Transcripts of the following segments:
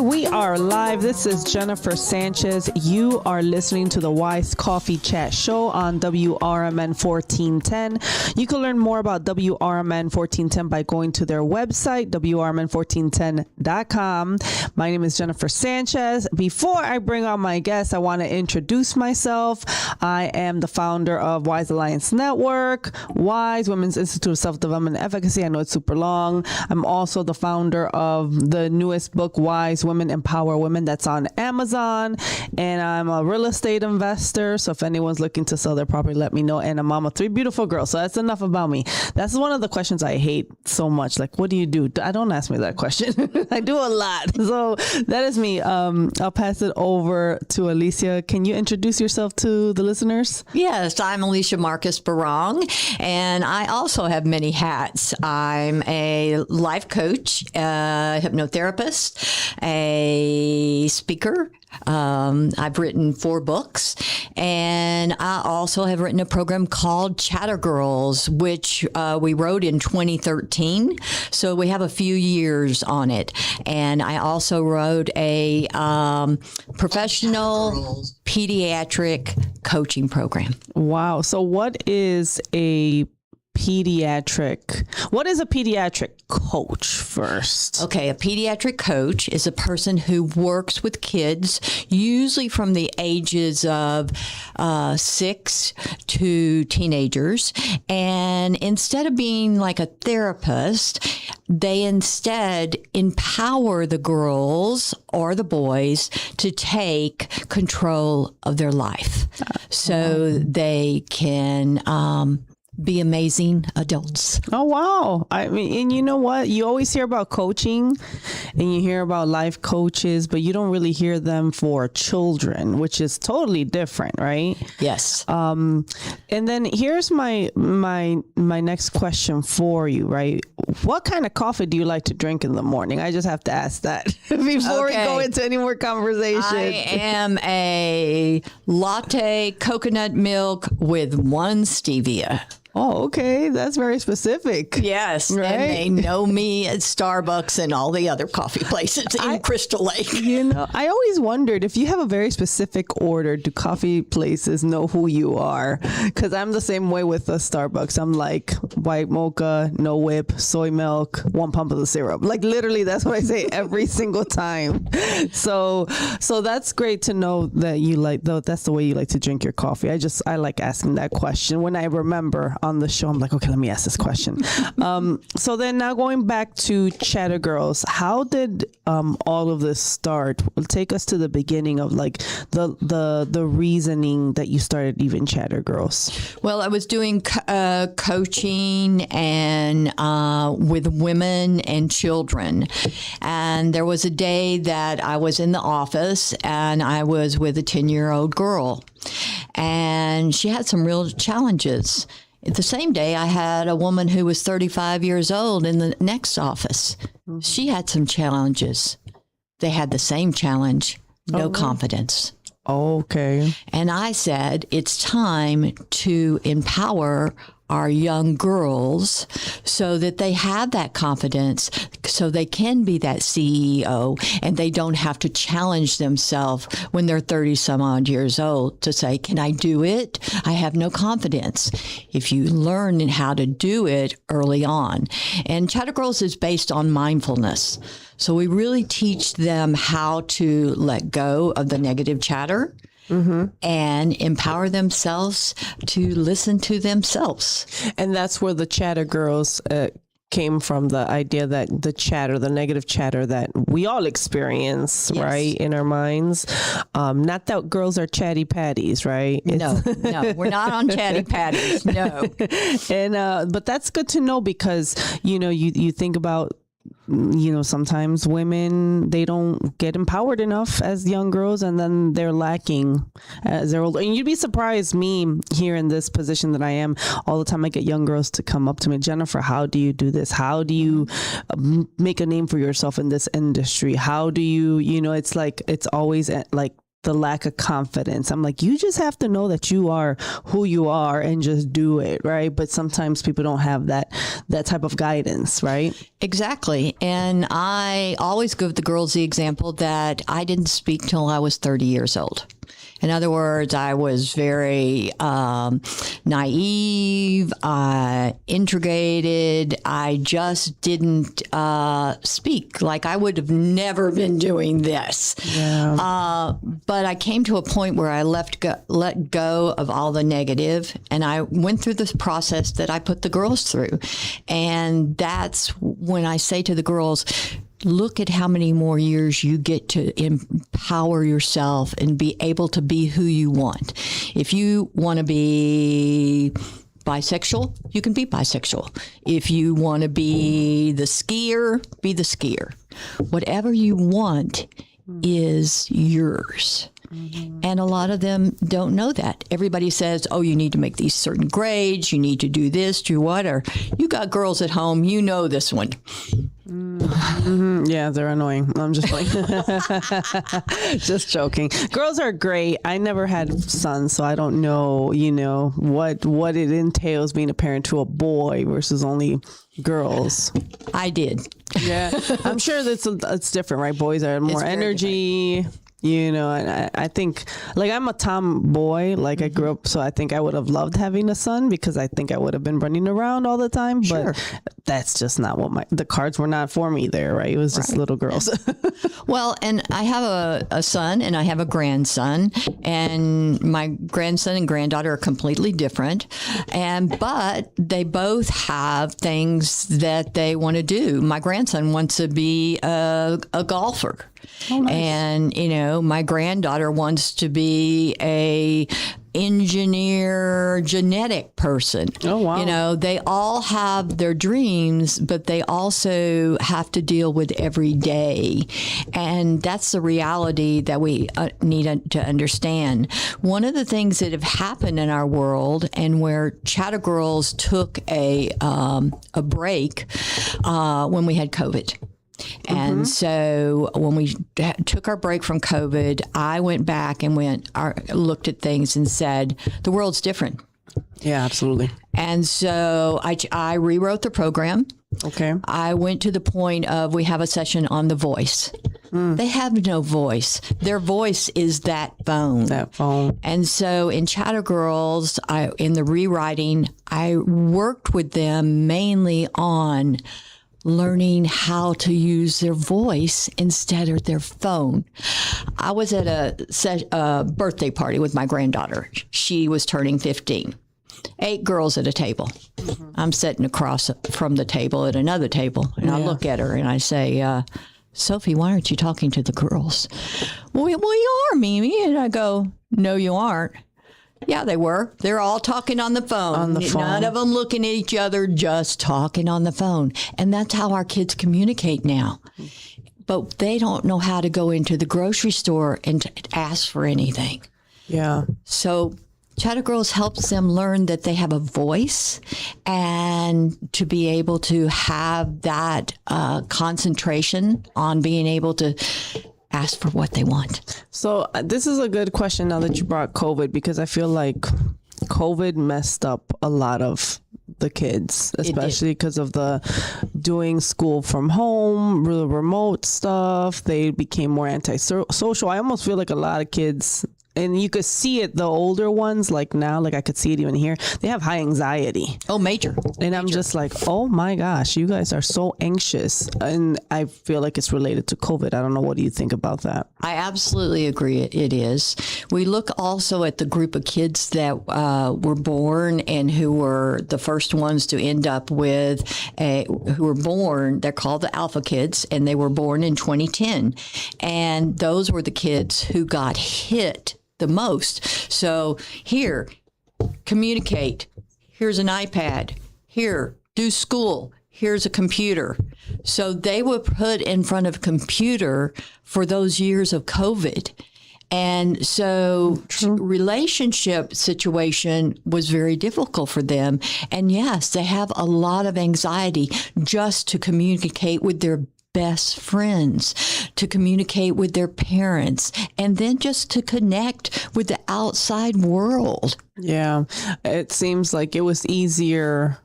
We are live. This is Jennifer Sanchez. You are listening to the Wise Coffee Chat Show on WRMN 1410. You can learn more about WRMN 1410 by going to their website, WRMN1410.com. My name is Jennifer Sanchez. Before I bring on my guest, I want to introduce myself. I am the founder of Wise Alliance Network, Wise Women's Institute of Self-Development and Efficacy. I know it's super long. I'm also the founder of the newest book, Wise Women Empower Women, that's on Amazon. And I'm a real estate investor. So if anyone's looking to sell their property, let me know. And a mom of 3 beautiful girls. So that's enough about me. That's one of the questions I hate so much. Like, what do you do? I don't ask me that question. I do a lot. So that is me. I'll pass it over to Alicia. Can you introduce yourself to the listeners? Yes, I'm Alicia Marcos Birong, and I also have many hats. I'm a life coach, a hypnotherapist, a speaker. I've written 4 books, and I also have written a program called Chatter Girls, which we wrote in 2013. So we have a few years on it. And I also wrote a professional pediatric coaching program. Wow. So what is a pediatric coach first? Okay, a pediatric coach is a person who works with kids, usually from the ages of 6 to teenagers. And instead of being like a therapist, they instead empower the girls or the boys to take control of their life so they can be amazing adults. Oh, wow. I mean, and you know what? You always hear about coaching and you hear about life coaches, but you don't really hear them for children, which is totally different, right? Yes. And then here's my next question for you, right? What kind of coffee do you like to drink in the morning? I just have to ask that before we go into any more conversation. I am a latte coconut milk with 1 stevia. Oh, okay. That's very specific. Yes. Right? And they know me at Starbucks and all the other coffee places in Crystal Lake. You know, I always wondered if you have a very specific order, do coffee places know who you are? Because I'm the same way with the Starbucks. I'm like white mocha, no whip, soy milk, 1 pump of the syrup. Like literally, that's what I say every single time. So that's great to know that you like, though, that's the way you like to drink your coffee. I like asking that question. When I remember on the show, I'm like, okay, let me ask this question. So then now going back to Chatter Girls, how did all of this start? Take us to the beginning of like the reasoning that you started even Chatter Girls. Well, I was doing coaching and with women and children. And there was a day that I was in the office and I was with a 10-year-old girl. And she had some real challenges. The same day, I had a woman who was 35 years old in the next office. Mm-hmm. She had some challenges. They had the same challenge, no confidence. Okay. And I said, it's time to empower our young girls so that they have that confidence, so they can be that CEO and they don't have to challenge themselves when they're 30 some odd years old to say, can I do it? I have no confidence. If you learn how to do it early on. And Chatter Girls is based on mindfulness. So we really teach them how to let go of the negative chatter. Mm-hmm. And empower themselves to listen to themselves. And that's where the Chatter Girls came from, the idea that the negative chatter that we all experience, yes, right, in our minds. Not that girls are chatty patties, right? No, we're not on chatty patties, no. And but that's good to know because, you think about, sometimes women, they don't get empowered enough as young girls, and then they're lacking as they're older. And you'd be surprised, me here in this position that I am, all the time I get young girls to come up to me, Jennifer, how do you do this? How do you make a name for yourself in this industry? How do you, it's like, it's always like the lack of confidence. I'm like, you just have to know that you are who you are and just do it, right? But sometimes people don't have that type of guidance, right? Exactly. And I always give the girls the example that I didn't speak till I was 30 years old. In other words, I was very naive, intrigated. I just didn't speak. Like I would have never been doing this. Yeah. But I came to a point where I let go of all the negative, and I went through this process that I put the girls through. And that's when I say to the girls, look at how many more years you get to empower yourself and be able to be who you want. If you want to be bisexual, you can be bisexual. If you want to be the skier, be the skier. Whatever you want is yours. Mm-hmm. And a lot of them don't know that. Everybody says, oh, you need to make these certain grades. You need to do this, do what? Or you got girls at home, you know this one. Mm-hmm. Yeah, they're annoying. I'm just like, just joking. Girls are great. I never had sons, so I don't know, what it entails being a parent to a boy versus only girls. I did. Yeah, I'm sure it's different, right? Boys are more energy. And I think, like, I'm a tomboy, like I grew up, so I think I would have loved having a son because I think I would have been running around all the time, but that's just not what the cards were not for me there, right? It was just little girls. Well, and I have a son and I have a grandson, and my grandson and granddaughter are completely different, but they both have things that they want to do. My grandson wants to be a golfer. Oh, nice. And, my granddaughter wants to be a engineer, genetic person. Oh, wow. They all have their dreams, but they also have to deal with every day. And that's the reality that we need to understand. One of the things that have happened in our world, and where Chatter Girls took a break when we had COVID. And so when we took our break from COVID, I went back and looked at things and said, the world's different. Yeah, absolutely. And so I rewrote the program. Okay. I went to the point of, we have a session on the voice. They have no voice. Their voice is that phone. That phone. And so in Chatter Girls, in the rewriting, I worked with them mainly on learning how to use their voice instead of their phone. I was at a birthday party with my granddaughter. She was turning 15. 8 girls at a table. Mm-hmm. I'm sitting across from the table at another table, and I look at her and I say, Sophie, why aren't you talking to the girls? Well, you are, Mimi. And I go, no, you aren't. Yeah, they were. They're all talking on the phone. None of them looking at each other, just talking on the phone. And that's how our kids communicate now. But they don't know how to go into the grocery store and ask for anything. Yeah. So Chatter Girls helps them learn that they have a voice, and to be able to have that concentration on being able to ask for what they want. So this is a good question now that you brought COVID, because I feel like COVID messed up a lot of the kids, especially because of the doing school from home, the remote stuff. They became more antisocial. I almost feel like a lot of kids, and you could see it, the older ones, like now, like I could see it even here, they have high anxiety. Oh, major. And I'm just like, oh my gosh, you guys are so anxious. And I feel like it's related to COVID. I don't know. What do you think about that? I absolutely agree. It is. We look also at the group of kids that were born and who were the first ones to end up with who were born, they're called the Alpha Kids, and they were born in 2010. And those were the kids who got hit the most. So here, communicate. Here's an iPad. Here, do school. Here's a computer. So they were put in front of a computer for those years of COVID. And so relationship situation was very difficult for them. And yes, they have a lot of anxiety just to communicate with their best friends, to communicate with their parents, and then just to connect with the outside world. Yeah. It seems like it was easier,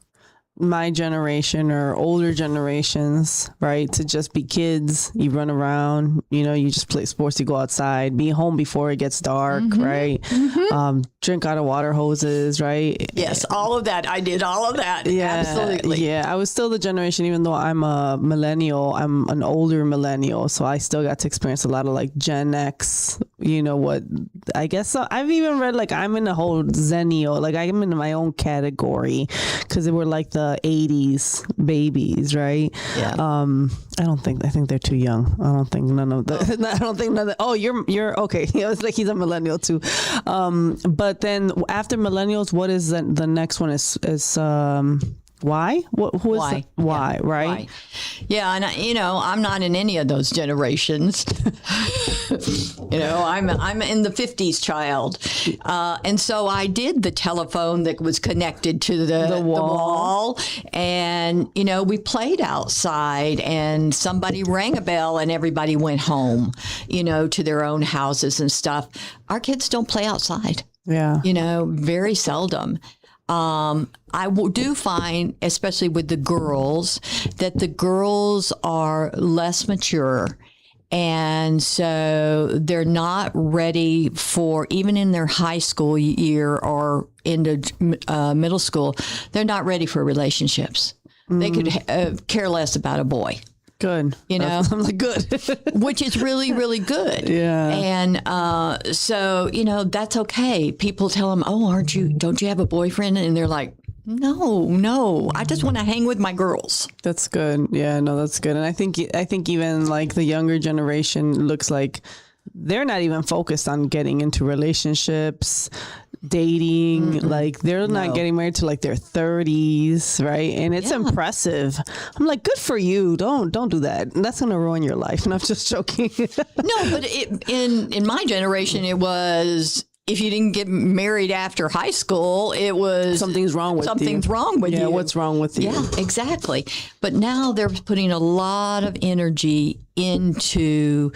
my generation or older generations, right, to just be kids. You run around, you just play sports, you go outside, be home before it gets dark, right? Drink out of water hoses, right? Yes, all of that. I did all of that. Yeah, absolutely. Yeah, I was still the generation, even though I'm a millennial, I'm an older millennial, so I still got to experience a lot of like Gen X, what I guess. I've even read like I'm in the whole Zennial, like I'm in my own category, because they were like the 80s babies, right? Yeah. I think they're too young. I don't think none of the oh, you're okay. It's like he's a millennial too. But then after millennials, what is the next one is why? Who is Why? Why, Yeah. right? Why? Yeah, and I'm not in any of those generations. I'm in the 50s child, and so I did the telephone that was connected to the wall, and we played outside, and somebody rang a bell, and everybody went home, to their own houses and stuff. Our kids don't play outside. Yeah. Very seldom. I do find, especially with the girls, that the girls are less mature. And so they're not ready for, even in their high school year or into middle school, they're not ready for relationships. They could care less about a boy. Good. I'm like, good. Which is really, really good. Yeah. And so, that's okay. People tell them, oh, don't you have a boyfriend? And they're like, no, I just want to hang with my girls. That's good. Yeah, no, that's good. And I think even like the younger generation looks like they're not even focused on getting into relationships, dating. Like they're not getting married to like their 30s, right? And it's impressive. I'm like, good for you. Don't do that. That's gonna ruin your life. And I'm just joking. No, but in my generation, it was, if you didn't get married after high school, it was something's wrong with you. Yeah, what's wrong with you? Yeah, exactly. But now they're putting a lot of energy into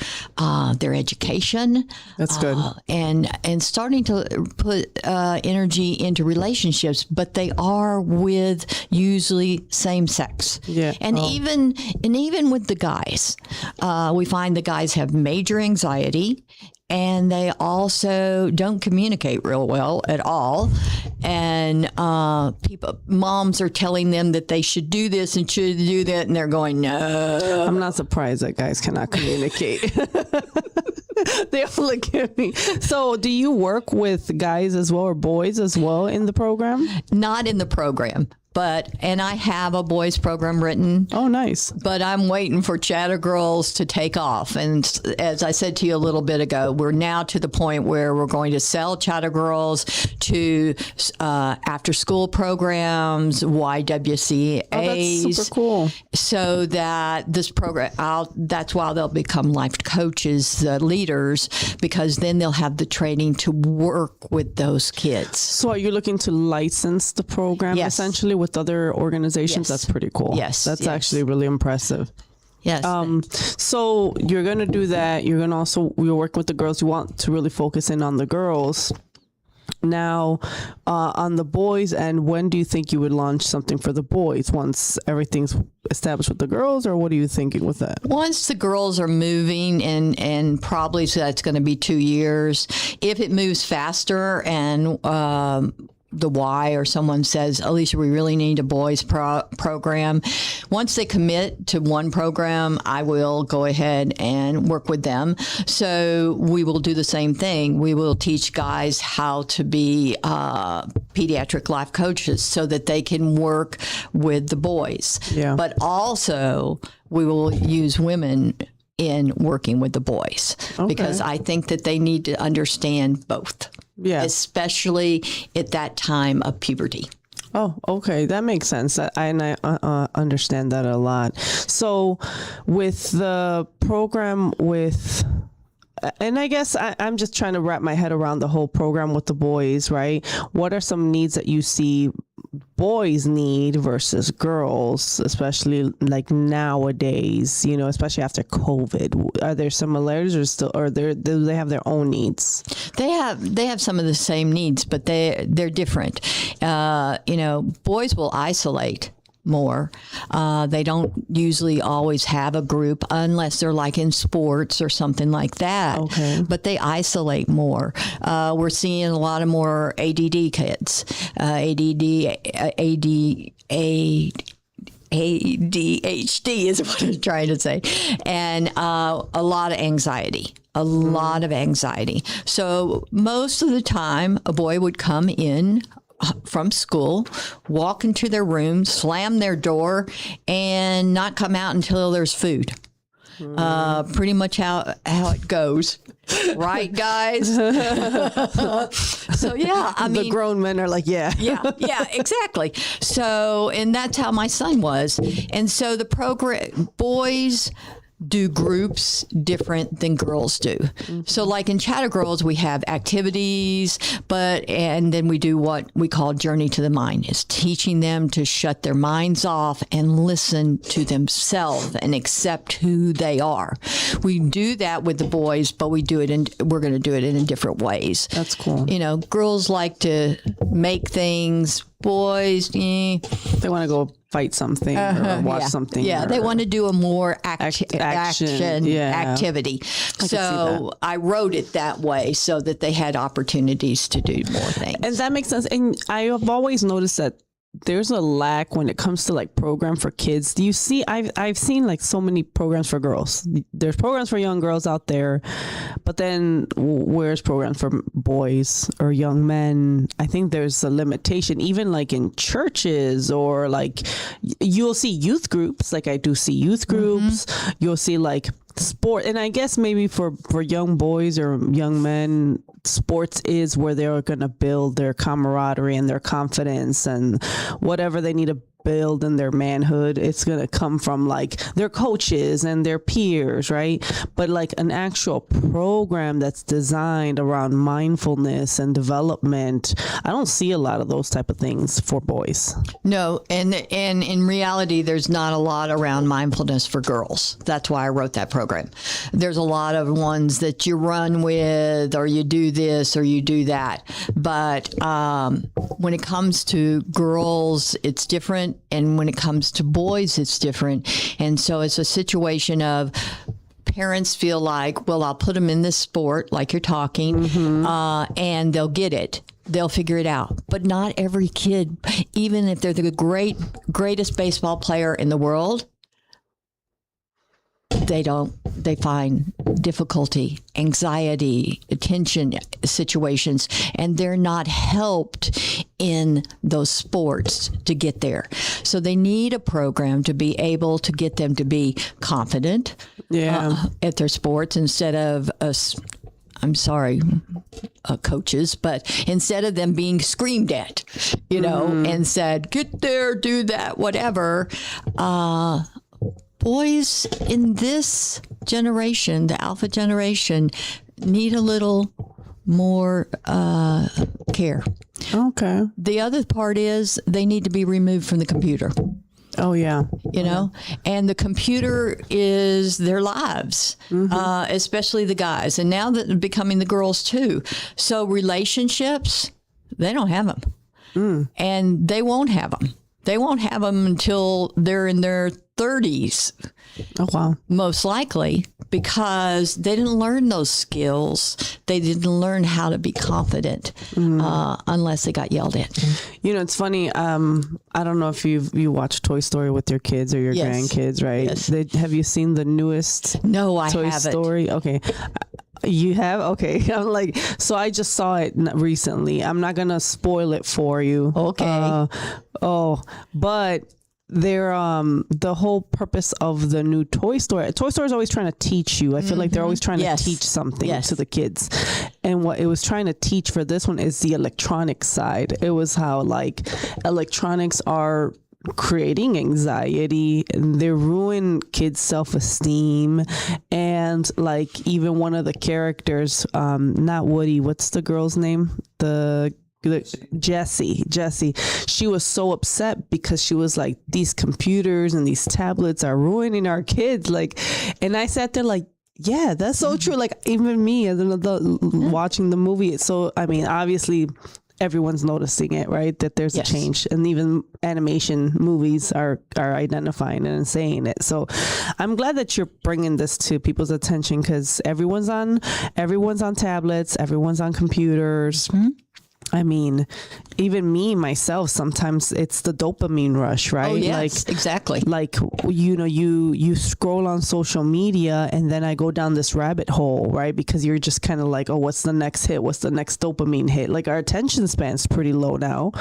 their education. That's good. And starting to put energy into relationships, but they are with usually same sex. Yeah. And even with the guys, we find the guys have major anxiety. And they also don't communicate real well at all. And moms are telling them that they should do this and should do that. And they're going, no. I'm not surprised that guys cannot communicate. They all look at me. So do you work with guys as well or boys as well in the program? Not in the program. And I have a boys program written. Oh, nice. But I'm waiting for Chatter Girls to take off. And as I said to you a little bit ago, we're now to the point where we're going to sell Chatter Girls to after school programs, YWCAs. Oh, that's super cool. So that this program, that's why they'll become life coaches, leaders, because then they'll have the training to work with those kids. So are you looking to license the program essentially with other organizations? Yes. That's pretty cool. Yes. That's actually really impressive. Yes. So you're going to do that. You're going to also, you're working with the girls. You want to really focus in on the girls. Now, on the boys end, when do you think you would launch something for the boys? Once everything's established with the girls, or what are you thinking with that? Once the girls are moving, and probably so that's going to be 2 years. If it moves faster and the Y or someone says, Alicia, we really need a boys program. Once they commit to one program, I will go ahead and work with them. So we will do the same thing. We will teach guys how to be pediatric life coaches so that they can work with the boys. Yeah. But also we will use women in working with the boys, because I think that they need to understand both. Yeah. Especially at that time of puberty. Oh, okay. That makes sense. I understand that a lot. So with the program with And I guess I'm just trying to wrap my head around the whole program with the boys, right? What are some needs that you see boys need versus girls, especially like nowadays, especially after COVID? Are there similarities or do they have their own needs? They have some of the same needs, but they're different. Boys will isolate more. They don't usually always have a group unless they're like in sports or something like that. Okay. But they isolate more. We're seeing a lot of more ADD kids. ADHD is what I'm trying to say. And a lot of anxiety. A lot of anxiety. So most of the time, a boy would come in from school, walk into their room, slam their door, and not come out until there's food. Pretty much how it goes. Right, guys? So, yeah, I mean. The grown men are like, yeah. Yeah, exactly. So, and that's how my son was. And so the program, boys do groups different than girls do. Mm-hmm. So like in Chatter Girls, we have activities, and then we do what we call Journey to the Mind. It's teaching them to shut their minds off and listen to themselves and accept who they are. We do that with the boys, but we're going to do it in different ways. That's cool. Girls like to make things. Boys, they want to go fight something or watch something. Yeah, they want to do a more action activity. So I wrote it that way so that they had opportunities to do more things. And that makes sense. And I have always noticed that there's a lack when it comes to like program for kids. Do you see, I've seen like so many programs for girls. There's programs for young girls out there, but then where's programs for boys or young men? I think there's a limitation, even like in churches, or like you'll see youth groups. Like I do see youth groups. Mm-hmm. You'll see like sport. And I guess maybe for young boys or young men, sports is where they're going to build their camaraderie and their confidence and whatever they need to build in their manhood. It's going to come from like their coaches and their peers, right? But like an actual program that's designed around mindfulness and development, I don't see a lot of those type of things for boys. No, and in reality, there's not a lot around mindfulness for girls. That's why I wrote that program. There's a lot of ones that you run with, or you do this, or you do that. But when it comes to girls, it's different. And when it comes to boys, it's different. And so it's a situation of parents feel like, well, I'll put them in this sport, like you're talking, mm-hmm. And they'll get it. They'll figure it out. But not every kid, even if they're the greatest baseball player in the world, they find difficulty, anxiety, attention situations, and they're not helped in those sports to get there. So they need a program to be able to get them to be confident at their sports instead of coaches, but instead of them being screamed at, and said, get there, do that, whatever, boys in this generation, the alpha generation, need a little more care. Okay. The other part is they need to be removed from the computer. Oh, yeah. And the computer is their lives, mm-hmm. Especially the guys. And now that becoming the girls too. So relationships, they don't have them. And they won't have them. They won't have them until they're in their 30s. Oh, wow. Most likely, because they didn't learn those skills. They didn't learn how to be confident unless they got yelled at. It's funny. I don't know if you watch Toy Story with your kids or your grandkids, right? Yes. Have you seen the newest Toy Story? Okay. You have? Okay. I'm like, so I just saw it recently. I'm not going to spoil it for you. Okay. But they're the whole purpose of the new Toy Story is always trying to teach you. I feel like they're always trying to teach something to the kids. And what it was trying to teach for this one is the electronic side. It was how like electronics are creating anxiety and they ruin kids' self-esteem. And And like even one of the characters, not Woody, what's the girl's name? The Jessie, she was so upset because she was like, these computers and these tablets are ruining our kids. Like, and I sat there like, yeah, that's so true. Like even me as an adult watching the movie. So, I mean, obviously everyone's noticing it, right? That there's a change, and even animation movies are identifying it and saying it. So I'm glad that you're bringing this to people's attention, because everyone's on tablets, everyone's on computers. I mean, even me, myself, sometimes it's the dopamine rush, right? Oh, yes, like, exactly. Like, you know, you scroll on social media and then I go down this rabbit hole, right? Because you're just kind of like, oh, what's the next hit? What's the next dopamine hit? Like our attention span's pretty low now,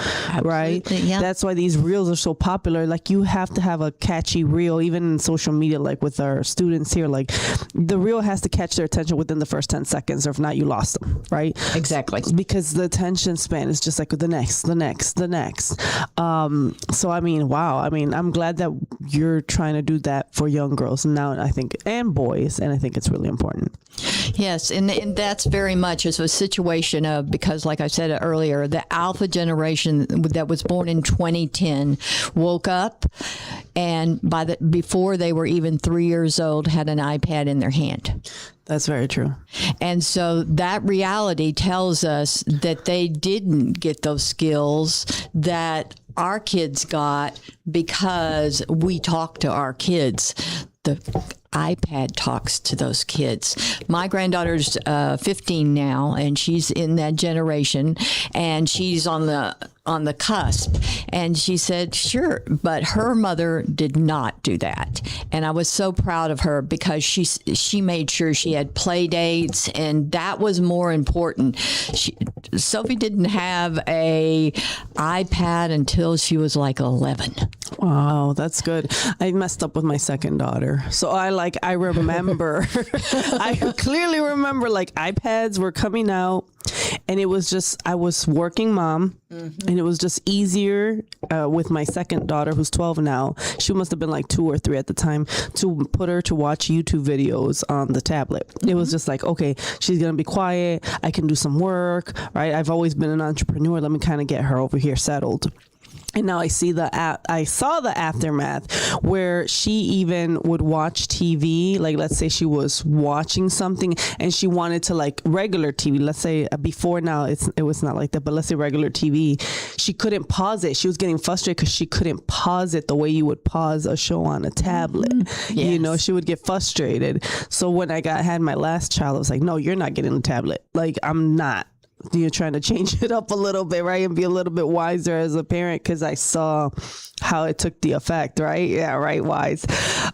right? Yeah. That's why these reels are so popular. Like you have to have a catchy reel, even in social media, like with our students here, like the reel has to catch their attention within the first 10 seconds, or if not, you lost them, right? Exactly. Because the attention span is just like the next. So I mean, wow. I mean, I'm glad that you're trying to do that for young girls now, I think, and boys, and I think it's really important. Yes, and that's very much as a situation of, because like I said earlier, the alpha generation that was born in 2010 woke up, and before they were even 3 years old, had an iPad in their hand. That's very true. And so that reality tells us that they didn't get those skills that our kids got because we talk to our kids. The iPad talks to those kids. My granddaughter's 15 now, and she's in that generation, and she's on the cusp. And she said, sure, but her mother did not do that. And I was so proud of her, because she made sure she had play dates, and that was more important. Sophie didn't have a iPad until she was like 11. Wow, that's good. I messed up with my second daughter. So I remember, I clearly remember like iPads were coming out, and it was just, I was working mom, and it was just easier with my second daughter, who's 12 now. She must have been like 2 or 3 at the time, to put her to watch YouTube videos on the tablet. It was just like, okay, she's going to be quiet. I can do some work, right? I've always been an entrepreneur. Let me kind of get her over here settled. And now I saw the aftermath, where she even would watch TV. Like, let's say she was watching something and she wanted to, like, regular TV. Let's say before, now it was not like that, but let's say regular TV. She couldn't pause it. She was getting frustrated because she couldn't pause it the way you would pause a show on a tablet. Yes. You know, she would get frustrated. So when I had my last child, I was like, no, you're not getting a tablet. Like, I'm not. You're trying to change it up a little bit, right? And be a little bit wiser as a parent, because I saw how it took the effect, right? Yeah, right, wise.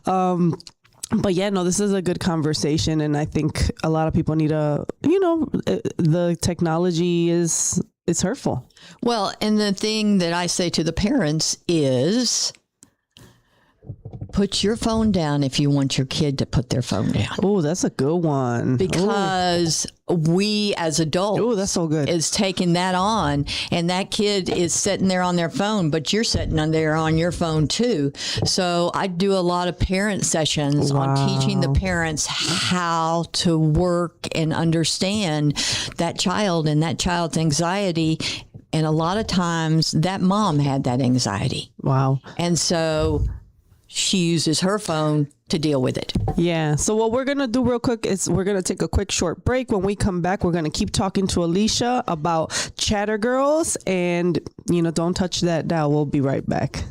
But yeah, no, this is a good conversation. And I think a lot of people need the technology is hurtful. Well, and the thing that I say to the parents is, put your phone down if you want your kid to put their phone down. Oh, that's a good one. Because we as adults, that's so good, is taking that on, and that kid is sitting there on their phone, but you're sitting on there on your phone too. So I do a lot of parent sessions on teaching the parents how to work and understand that child and that child's anxiety. And a lot of times that mom had that anxiety. Wow. And so she uses her phone to deal with it. Yeah. So what we're going to do real quick is we're going to take a quick short break. When we come back, we're going to keep talking to Alicia about Chatter Girls, and, don't touch that dial. We'll be right back.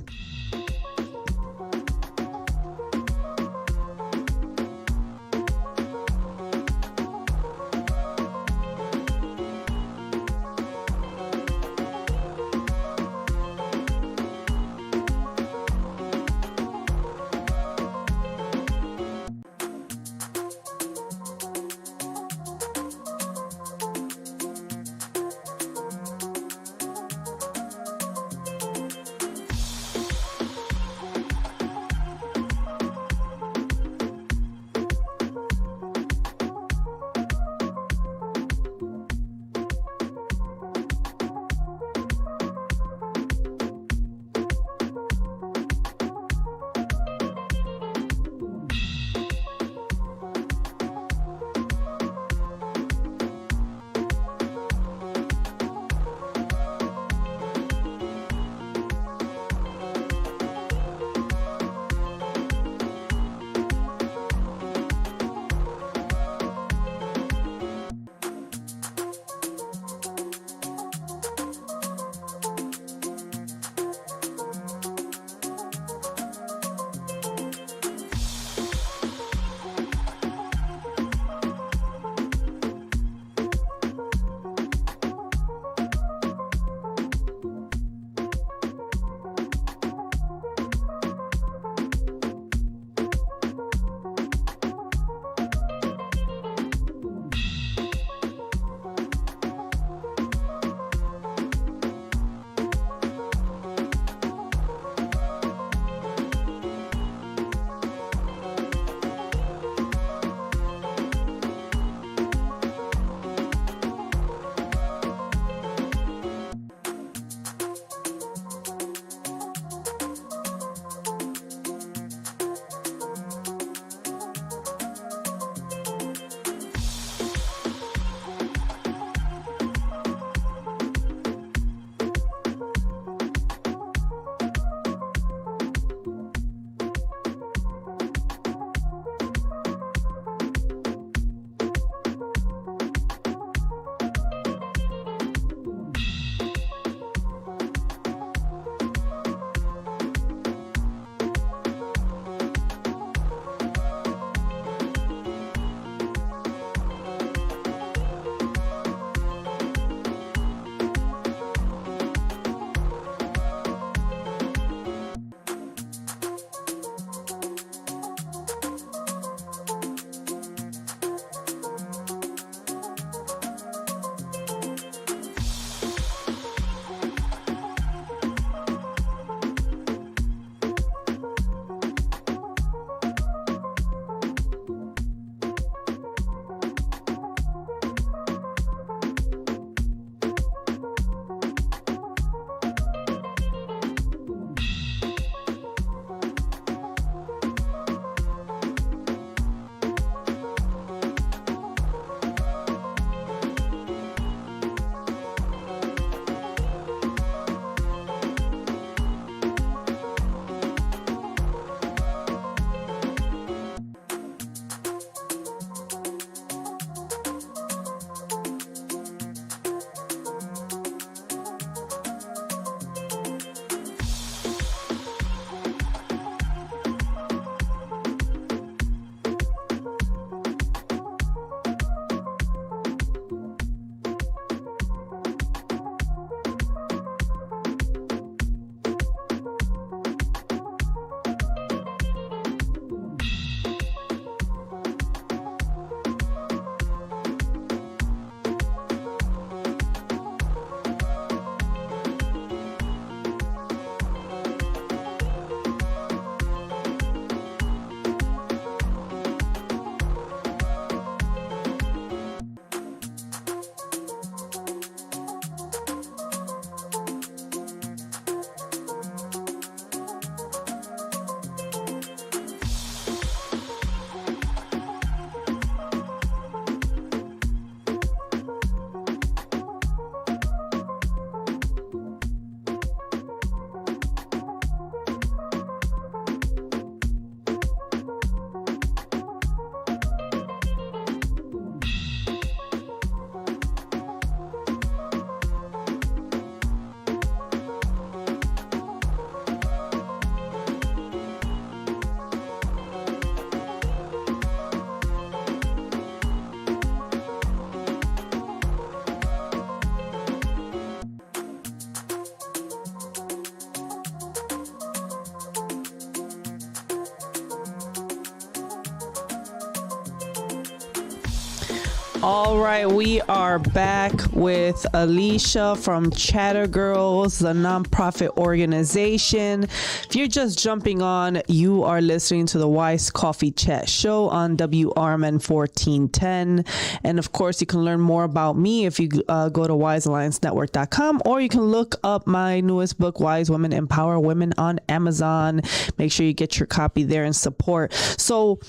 All right, we are back with Alicia from Chatter Girls, the nonprofit organization. If you're just jumping on, you are listening to the Wise Coffee Chat Show on WRMN 1410. And of course, you can learn more about me if you go to wisealliancenetwork.com, or you can look up my newest book, Wise Women Empower Women, on Amazon. Make sure you get your copy there and support. So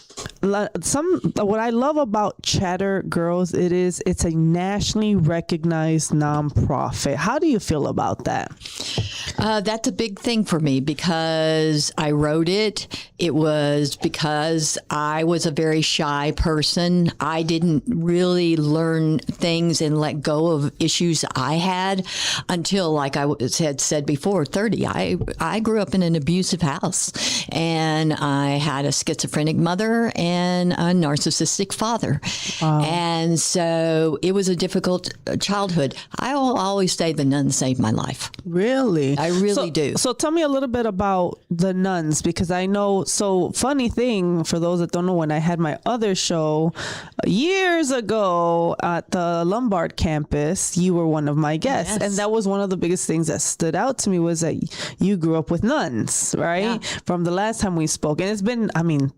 what I love about Chatter Girls, it's a nationally recognized nonprofit. How do you feel about that? That's a big thing for me because I wrote it. It was because I was a very shy person. I didn't really learn things and let go of issues I had until, like I had said before, 30. I grew up in an abusive house, and I had a schizophrenic mother and a narcissistic father. Wow. And so it was a difficult childhood. I will always say the nuns saved my life. Really? I really do. So tell me a little bit about the nuns, because I know, so funny thing, for those that don't know, when I had my other show years ago at the Lombard campus, you were one of my guests. Yes. And that was one of the biggest things that stood out to me, was that you grew up with nuns, right? Yeah. From the last time we spoke. And it's been,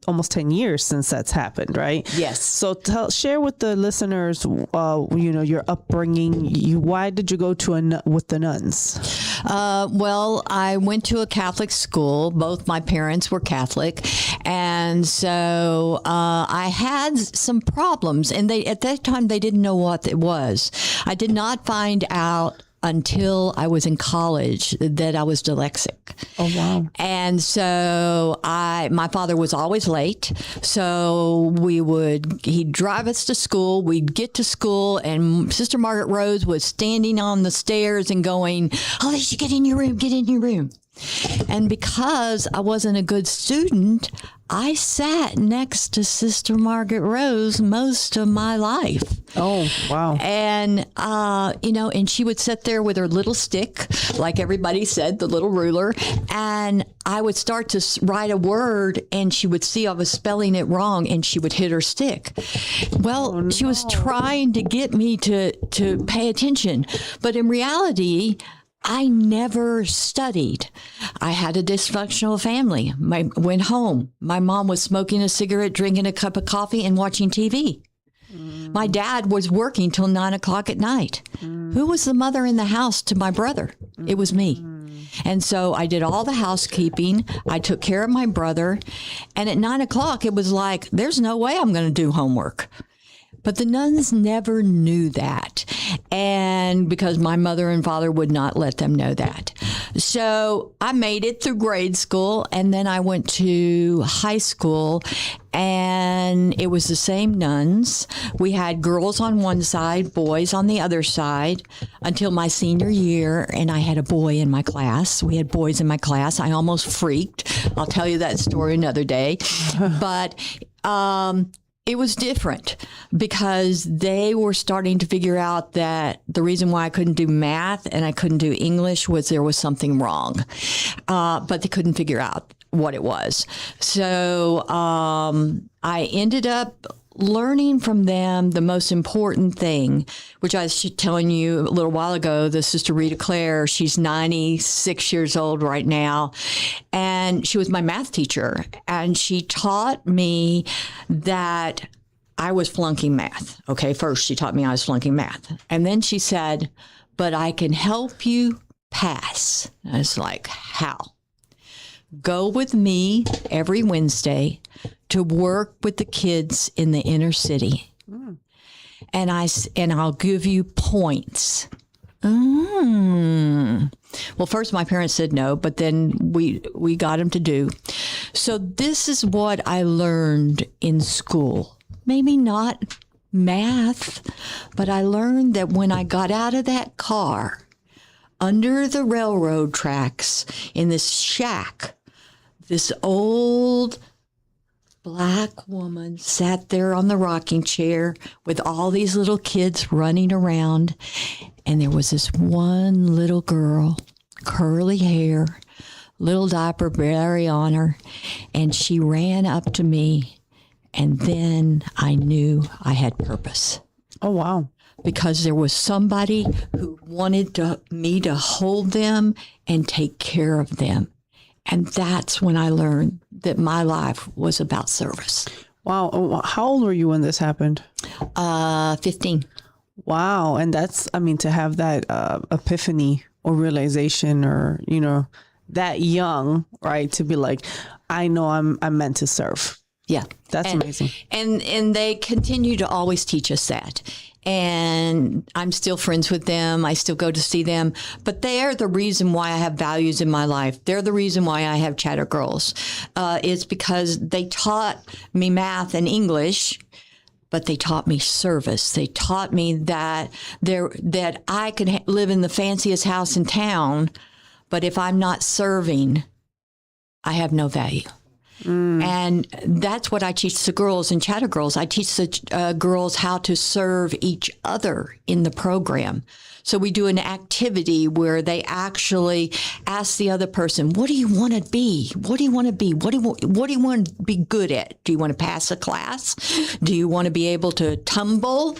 almost 10 years since that's happened, right? Yes. So share with the listeners, your upbringing. Why did you go to with the nuns? Well, I went to a Catholic school. Both my parents were Catholic. And so I had some problems. And at that time, they didn't know what it was. I did not find out until I was in college that I was dyslexic. Oh, wow. And so my father was always late. So he'd drive us to school. We'd get to school, and Sister Margaret Rose was standing on the stairs and going, "Alicia, get in your room, get in your room." And because I wasn't a good student, I sat next to Sister Margaret Rose most of my life. Oh, wow. And, and she would sit there with her little stick, like everybody said, the little ruler. And I would start to write a word, and she would see I was spelling it wrong, and she would hit her stick. Well, no. She was trying to get me to pay attention. But in reality, I never studied. I had a dysfunctional family. Went home. My mom was smoking a cigarette, drinking a cup of coffee, and watching TV. My dad was working till 9 o'clock at night. Who was the mother in the house to my brother? It was me. And so I did all the housekeeping. I took care of my brother. And at 9 o'clock, it was like, there's no way I'm going to do homework. But the nuns never knew that. And because my mother and father would not let them know that. So I made it through grade school, and then I went to high school, and it was the same nuns. We had girls on one side, boys on the other side, until my senior year, and I had a boy in my class. We had boys in my class. I almost freaked. I'll tell you that story another day. But it was different because they were starting to figure out that the reason why I couldn't do math and I couldn't do English was there was something wrong. But they couldn't figure out what it was. So I ended up learning from them the most important thing, which I was telling you a little while ago, the Sister Rita Claire, she's 96 years old right now. And she was my math teacher. And she taught me that I was flunking math. Okay, first she taught me I was flunking math. And then she said, but I can help you pass. And I was like, how? Go with me every Wednesday to work with the kids in the inner city. And I'll give you points. Well, first my parents said no, but then we got them to do. So this is what I learned in school. Maybe not math, but I learned that when I got out of that car under the railroad tracks in this shack, this old Black woman sat there on the rocking chair with all these little kids running around. And there was this one little girl, curly hair, little diaper barely on her. And she ran up to me. And then I knew I had purpose. Oh, wow. Because there was somebody who wanted me to hold them and take care of them. And that's when I learned that my life was about service. Wow. Oh, how old were you when this happened? 15. Wow. And that's, I mean, to have that epiphany or realization or, you know, that young, right? To be like, I know I'm meant to serve. Yeah. That's amazing. And they continue to always teach us that. And I'm still friends with them. I still go to see them. But they're the reason why I have values in my life. They're the reason why I have Chatter Girls. It's because they taught me math and English, but they taught me service. They taught me that I could live in the fanciest house in town, but if I'm not serving, I have no value. And that's what I teach the girls in Chatter Girls. I teach the girls how to serve each other in the program. So we do an activity where they actually ask the other person, what do you want to be? What do you want to be? What do you want to be good at? Do you want to pass a class? Do you want to be able to tumble?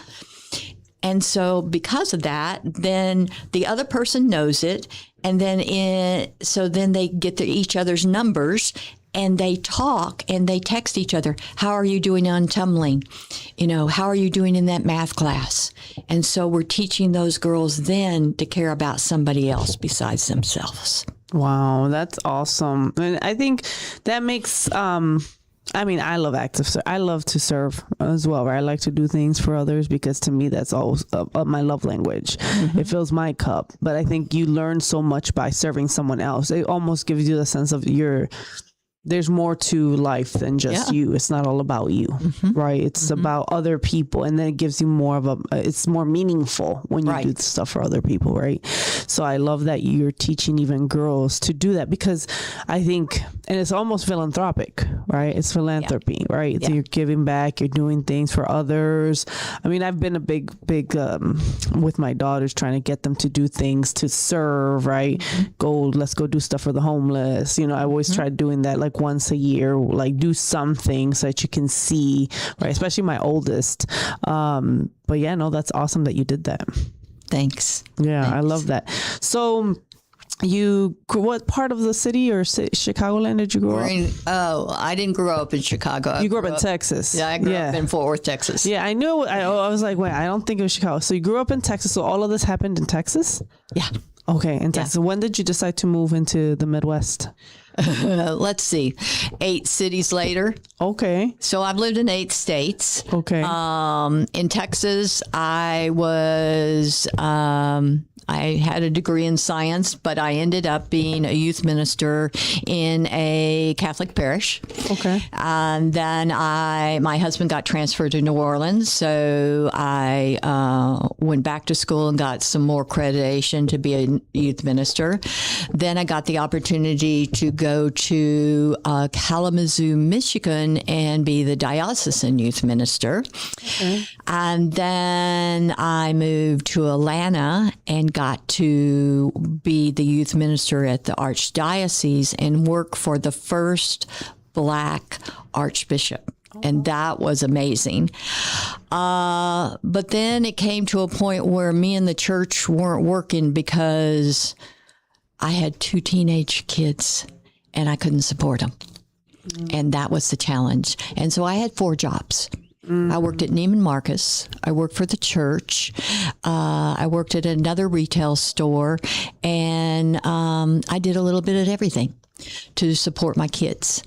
And so because of that, then the other person knows it. And then so then they get each other's numbers. And they talk and they text each other. How are you doing on tumbling? You know, how are you doing in that math class? And so we're teaching those girls then to care about somebody else besides themselves. Wow, that's awesome. And I think that makes, I mean, I love I love to serve as well, right? I like to do things for others because to me, that's always my love language. Mm-hmm. It fills my cup. But I think you learn so much by serving someone else. It almost gives you the sense of there's more to life than just you. It's not all about you, right? It's about other people. And then it gives you more of it's more meaningful when you do stuff for other people, right? So I love that you're teaching even girls to do that because I think, and it's almost philanthropic, right? It's philanthropy, right? So you're giving back, you're doing things for others. I mean, I've been a big, with my daughters trying to get them to do things to serve, right? Let's go do stuff for the homeless. You know, I always try doing that like once a year, like do something so that you can see, right? Especially my oldest. But yeah, no, that's awesome that you did that. Thanks. Yeah, I love that. So what part of the city or Chicagoland did you grow up? I didn't grow up in Chicago. You grew up in Texas. Yeah, I grew up in Fort Worth, Texas. Yeah, I knew. I was like, wait, I don't think it was Chicago. So you grew up in Texas. So all of this happened in Texas? Yeah. Okay, in Texas. When did you decide to move into the Midwest? Let's see, 8 cities later. Okay. So I've lived in 8 states. Okay. In Texas, I had a degree in science, but I ended up being a youth minister in a Catholic parish. Okay. And then my husband got transferred to New Orleans, so I went back to school and got some more accreditation to be a youth minister. Then I got the opportunity to go to Kalamazoo, Michigan, and be the diocesan youth minister. Okay. And then I moved to Atlanta and got to be the youth minister at the Archdiocese and work for the first Black Archbishop. And that was amazing. But then it came to a point where me and the church weren't working because I had 2 teenage kids and I couldn't support them. And that was the challenge. And so I had 4 jobs. I worked at Neiman Marcus. I worked for the church. I worked at another retail store. And I did a little bit of everything to support my kids.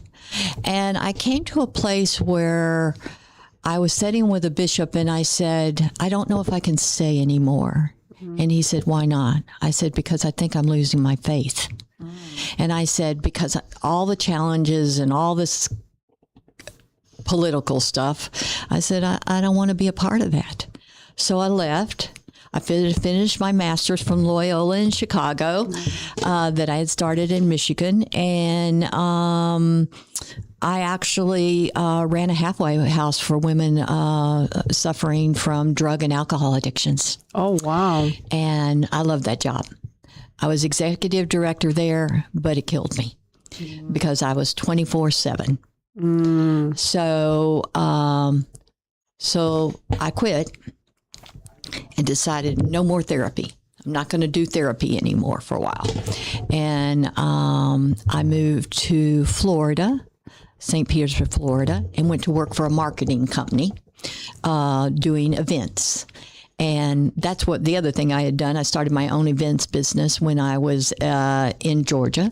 And I came to a place where I was sitting with a bishop and I said, I don't know if I can stay anymore. And he said, why not? I said, because I think I'm losing my faith. And I said, because all the challenges and all this political stuff, I said, I don't want to be a part of that. So I left. I finished my master's from Loyola in Chicago that I had started in Michigan. And I actually ran a halfway house for women suffering from drug and alcohol addictions. Oh, wow. And I loved that job. I was executive director there, but it killed me because I was 24/7. So I quit. and decided no more therapy. I'm not going to do therapy anymore for a while. And I moved to Florida, St. Petersburg, Florida, and went to work for a marketing company doing events. And that's what the other thing I had done. I started my own events business when I was in Georgia.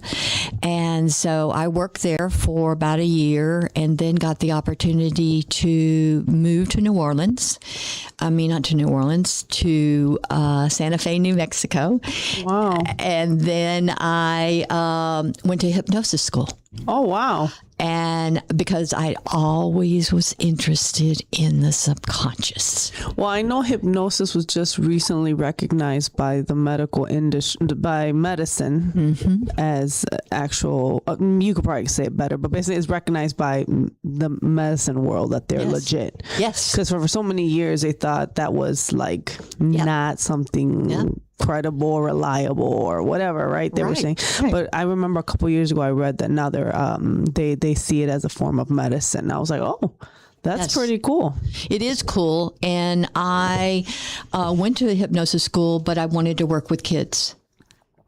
And so I worked there for about a year and then got the opportunity to move to New Orleans. I mean, not to New Orleans, to Santa Fe, New Mexico. Wow. And then I went to hypnosis school. Oh, wow. And because I always was interested in the subconscious. Well, I know hypnosis was just recently recognized by the medical industry, by medicine, as actual, you could probably say it better, but basically it's recognized by the medicine world that they're legit. Yes. Because for so many years they thought that was like not something credible or reliable or whatever, right? They were saying. Right. But I remember a couple of years ago I read that now they see it as a form of medicine. I was like, oh, that's pretty cool. It is cool. And I went to a hypnosis school, but I wanted to work with kids.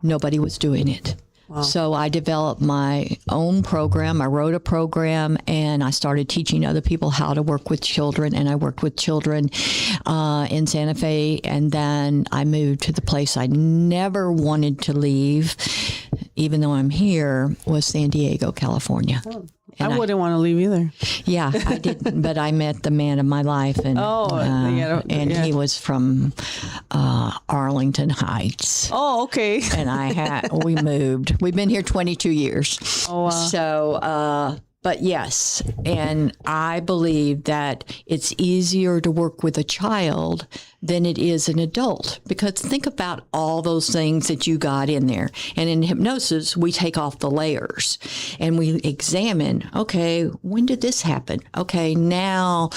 Nobody was doing it. Wow. So I developed my own program. I wrote a program and I started teaching other people how to work with children. And I worked with children in Santa Fe. And then I moved to the place I never wanted to leave, even though I'm here, was San Diego, California. Oh. I wouldn't want to leave either. Yeah, I didn't, but I met the man of my life, and he was from Arlington Heights. Oh, okay. And we moved. We've been here 22 years. Oh, wow. So, but yes, and I believe that it's easier to work with a child than it is an adult, because think about all those things that you got in there. And in hypnosis, we take off the layers and we examine, okay, when did this happen? Okay, now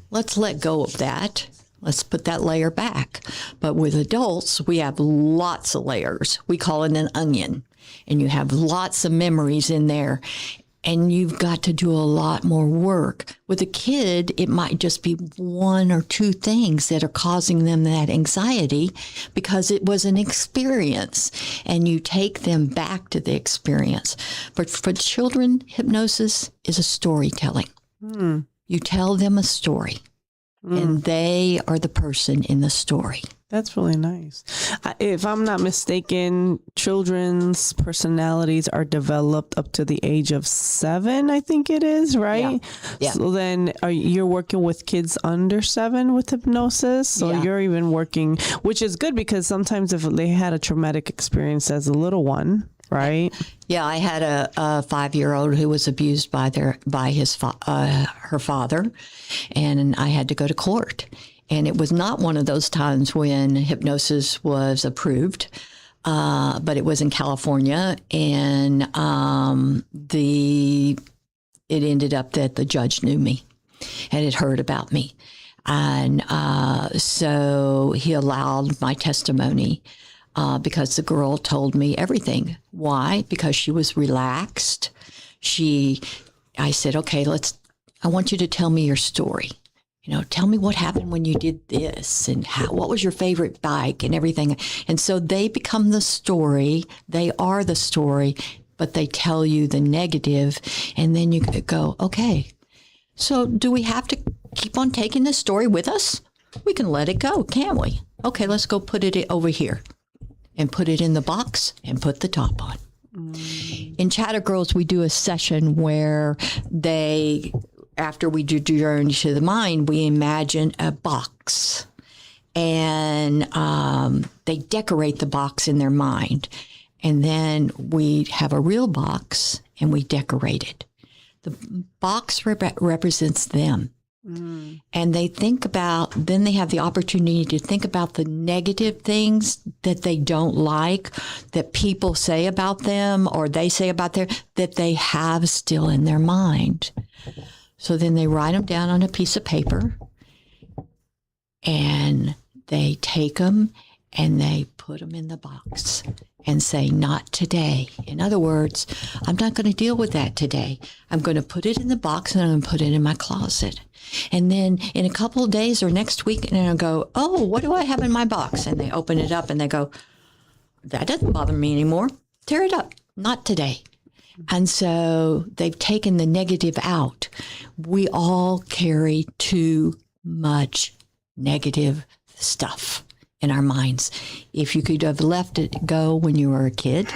let's let go of that. Let's put that layer back. But with adults, we have lots of layers. We call it an onion, and you have lots of memories in there. And you've got to do a lot more work. With a kid, it might just be one or two things that are causing them that anxiety because it was an experience, and you take them back to the experience. But for children, hypnosis is a storytelling. You tell them a story, and they are the person in the story. That's really nice. If I'm not mistaken, children's personalities are developed up to the age of 7, I think it is, right? Yeah. So then you're working with kids under 7 with hypnosis. So you're even working, which is good because sometimes if they had a traumatic experience as a little one, right? Yeah, I had a 5-year-old who was abused by her father, and I had to go to court. And it was not one of those times when hypnosis was approved, but it was in California, and it ended up that the judge knew me and had heard about me, and so he allowed my testimony because the girl told me everything. Why? Because she was relaxed. I said, okay, I want you to tell me your story. Tell me what happened when you did this, and what was your favorite bike and everything. And so they become the story. They are the story, but they tell you the negative. And then you go, okay, so do we have to keep on taking this story with us? We can let it go, can't we? Okay, let's go put it over here and put it in the box and put the top on. In Chatter Girls, we do a session where after we do Journey to the Mind, we imagine a box, and they decorate the box in their mind. And then we have a real box and we decorate it. The box represents them. And they then they have the opportunity to think about the negative things that they don't like, that people say about them or they say about that they have still in their mind. So then they write them down on a piece of paper, and they take them and they put them in the box, and say, not today. In other words, I'm not going to deal with that today. I'm going to put it in the box and I'm going to put it in my closet. And then in a couple of days or next week, and I'll go, oh, what do I have in my box? And they open it up and they go, that doesn't bother me anymore. Tear it up. Not today. And so they've taken the negative out. We all carry too much negative stuff in our minds. If you could have left it go when you were a kid,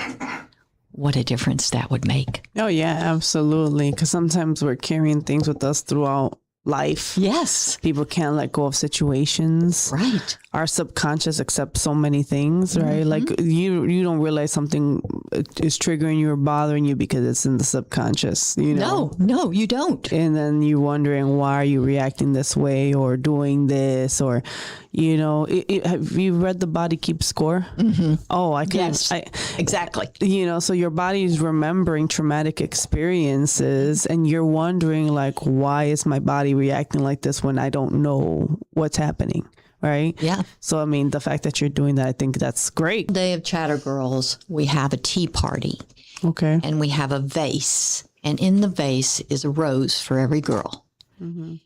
what a difference that would make. Oh, yeah, absolutely. Because sometimes we're carrying things with us throughout life. Yes. People can't let go of situations. Right. Our subconscious accepts so many things, right? Like you don't realize something is triggering you or bothering you because it's in the subconscious, you know? No, you don't. And then you're wondering, why are you reacting this way or doing this? Or, you know, have you read The Body Keeps Score? Mm-hmm. Oh, I can. Yes, exactly. You know, so your body is remembering traumatic experiences and you're wondering, like, why is my body reacting like this when I don't know what's happening? Right? Yeah. So, I mean, the fact that you're doing that, I think that's great. Day of Chatter Girls, we have a tea party. Okay. And we have a vase. And in the vase is a rose for every girl. Mm-hmm.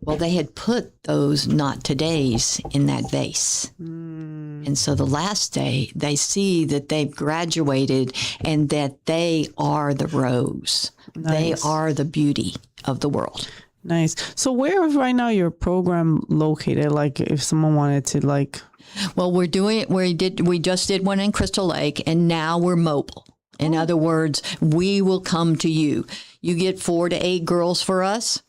Well, they had put those not todays in that vase. And so the last day, they see that they've graduated and that they are the rose. Nice. They are the beauty of the world. Nice. So where is right now your program located? Like if someone wanted to like... Well, we just did one in Crystal Lake and now we're mobile. In other words, we will come to you. You get 4 to 8 girls for us.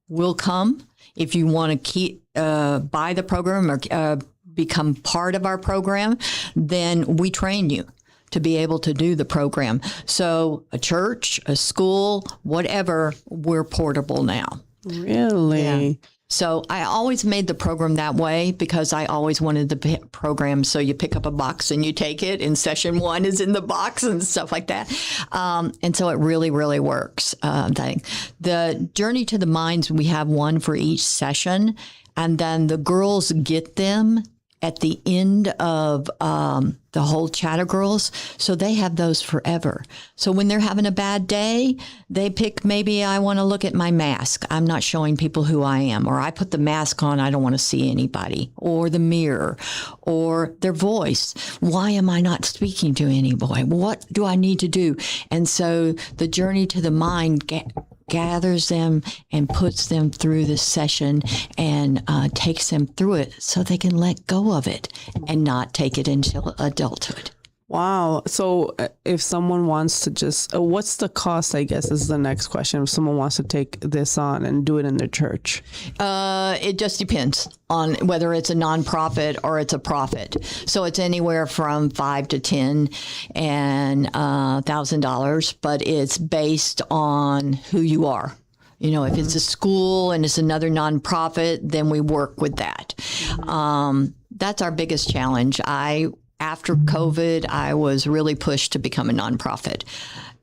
We'll come. If you want to buy the program or become part of our program, then we train you to be able to do the program. So a church, a school, whatever, we're portable now. Really? Yeah. So I always made the program that way because I always wanted the program. So you pick up a box and you take it and session 1 is in the box and stuff like that. And so it really, really works. The Journey to the Minds, we have one for each session. And then the girls get them at the end of the whole Chatter Girls. So they have those forever. So when they're having a bad day, they pick, maybe I want to look at my mask. I'm not showing people who I am. Or I put the mask on. I don't want to see anybody. Or the mirror. Or their voice. Why am I not speaking to anybody? What do I need to do? And so the Journey to the Mind gathers them and puts them through this session and takes them through it so they can let go of it and not take it until adulthood. Wow. So if someone wants to just, what's the cost, I guess, is the next question. If someone wants to take this on and do it in their church? It just depends on whether it's a nonprofit or it's a profit. So it's anywhere from $5 to $10 and $1,000, but it's based on who you are. You know, if it's a school and it's another nonprofit, then we work with that. That's our biggest challenge. After COVID, I was really pushed to become a nonprofit.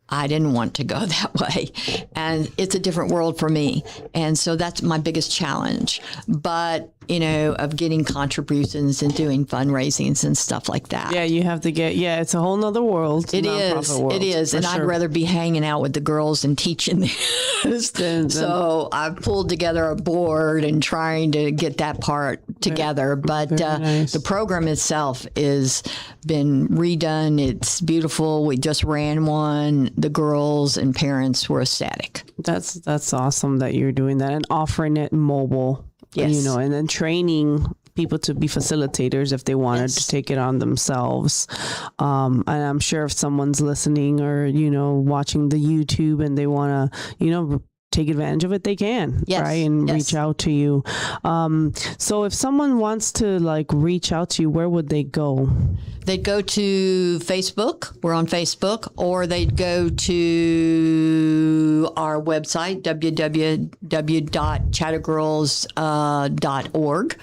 I didn't want to go that way. And it's a different world for me. And so that's my biggest challenge. But, you know, of getting contributions and doing fundraisings and stuff like that. Yeah, you have to it's a whole nother world. It is. And I'd rather be hanging out with the girls and teaching this. So I've pulled together a board and trying to get that part together. But nice. The program itself is been redone. It's beautiful. We just ran one. The girls and parents were ecstatic. That's awesome that you're doing that and offering it mobile. Yes. You know, and then training people to be facilitators if they wanted to take it on themselves. And I'm sure if someone's listening or, you know, watching the YouTube and they want to, you know, take advantage of it, they can, right? And reach out to you. So if someone wants to like reach out to you, where would they go? They'd go to Facebook. We're on Facebook. Or they'd go to our website, www.chattergirls.org.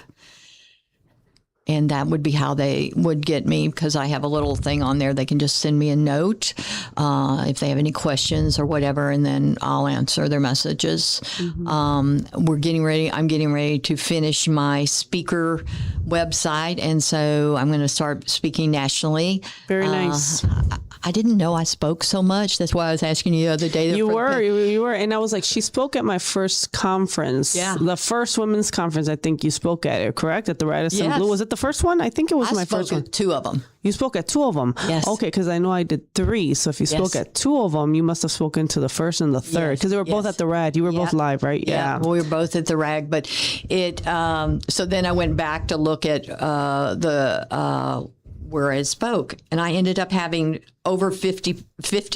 and that would be how they would get me, because I have a little thing on there. They can just send me a note if they have any questions or whatever, and then I'll answer their messages. I'm getting ready to finish my speaker website, and so I'm going to start speaking nationally. Very nice. I didn't know I spoke so much. That's why I was asking you the other day. You were. And I was like, she spoke at my first conference. Yeah. The first women's conference, I think you spoke at it, correct? At the Radisson Yes. Blue. Was it the first one? I think it was my first one. Two of them. You spoke at two of them? Yes. Okay, because I know I did three. So if you spoke at two of them, you must have spoken to the first and the third, because they were both at the RAD. You were both live, right? Yeah. Well, we were both at the RAG, but so then I went back to look at where I spoke, and I ended up having over 50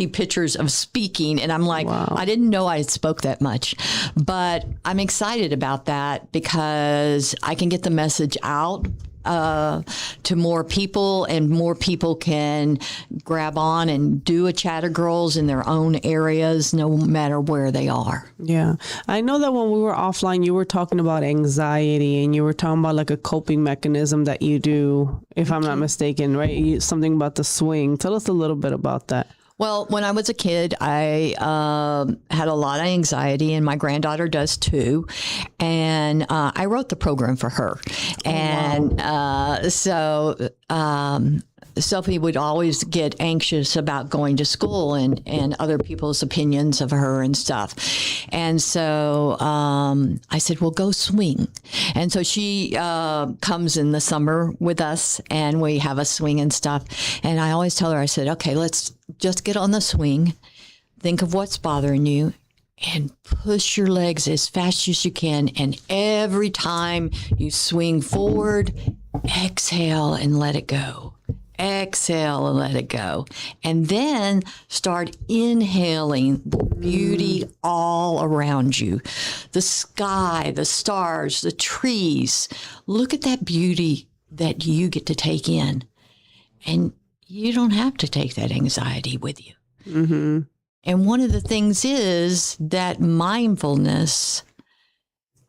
pictures of speaking. And I'm like, I didn't know I spoke that much, but I'm excited about that because I can get the message out to more people, and more people can grab on and do a Chatter Girls in their own areas, no matter where they are. Yeah. I know that when we were offline, you were talking about anxiety, and you were talking about like a coping mechanism that you do, if I'm not mistaken, right? Something about the swing. Tell us a little bit about that. Well, when I was a kid, I had a lot of anxiety, and my granddaughter does too. And I wrote the program for her. And so Sophie would always get anxious about going to school and other people's opinions of her and stuff. And so I said, well, go swing. And so she comes in the summer with us, and we have a swing and stuff. And I always tell her, I said, okay, let's just get on the swing. Think of what's bothering you and push your legs as fast as you can. And every time you swing forward, exhale and let it go. Exhale and let it go. And then start inhaling the beauty all around you. The sky, the stars, the trees. Look at that beauty that you get to take in. And you don't have to take that anxiety with you. Mm-hmm. And one of the things is that mindfulness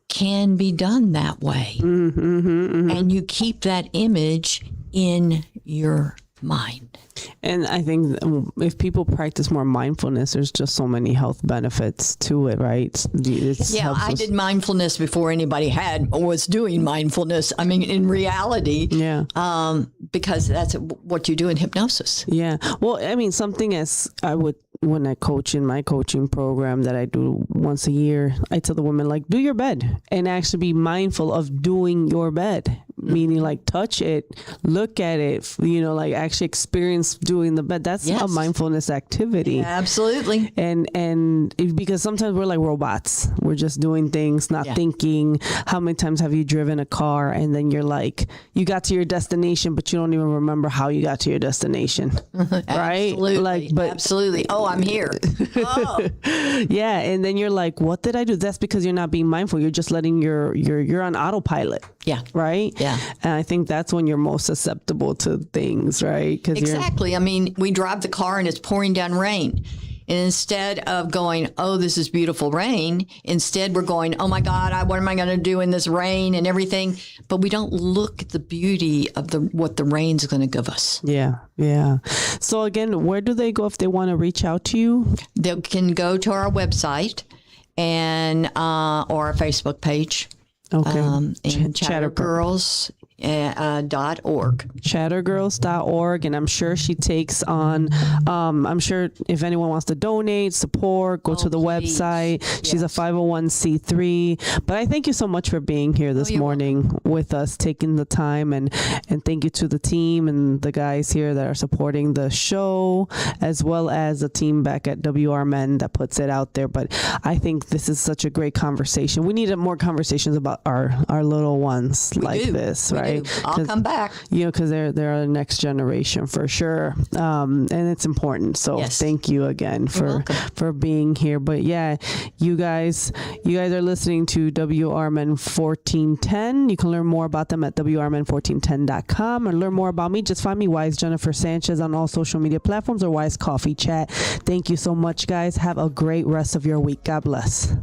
can be done that way. Mm-hmm, mm-hmm. And you keep that image in your mind. And I think if people practice more mindfulness, there's just so many health benefits to it, right? I did mindfulness before anybody was doing mindfulness. I mean, in reality, because that's what you do in hypnosis. Yeah. Well, I mean, something as when I coach in my coaching program that I do once a year, I tell the women, like, do your bed and actually be mindful of doing your bed, meaning like touch it, look at it, like actually experience doing the bed. That's a mindfulness activity. Yeah, absolutely. And because sometimes we're like robots. We're just doing things, not thinking. How many times have you driven a car and then you're like, you got to your destination, but you don't even remember how you got to your destination, right? Absolutely. Absolutely. Oh, I'm here. Oh. Yeah. And then you're like, what did I do? That's because you're not being mindful. You're just letting you're on autopilot. Yeah. Right? Yeah. And I think that's when you're most susceptible to things, right? Exactly. I mean, we drive the car and it's pouring down rain. And instead of going, oh, this is beautiful rain, instead we're going, oh my God, what am I going to do in this rain and everything? But we don't look at the beauty of what the rain's going to give us. Yeah. Yeah. So again, where do they go if they want to reach out to you? They can go to our website and or our Facebook page. Okay. And Chattergirls.org. Chattergirls.org. And I'm sure she takes on, I'm sure if anyone wants to donate, support, go to the website. She's a 501c3. But I thank you so much for being here this morning with us, taking the time. And thank you to the team and the guys here that are supporting the show, as well as the team back at WR Men that puts it out there. But I think this is such a great conversation. We need more conversations about our little ones this, right? I'll come back. Because they're the next generation for sure. And it's important. So thank you again for being here. But yeah, you guys are listening to WR Men 1410. You can learn more about them at WRmen1410.com, and learn more about me. Just find me, Wise Jennifer Sanchez, on all social media platforms, or Wise Coffee Chat. Thank you so much, guys. Have a great rest of your week. God bless.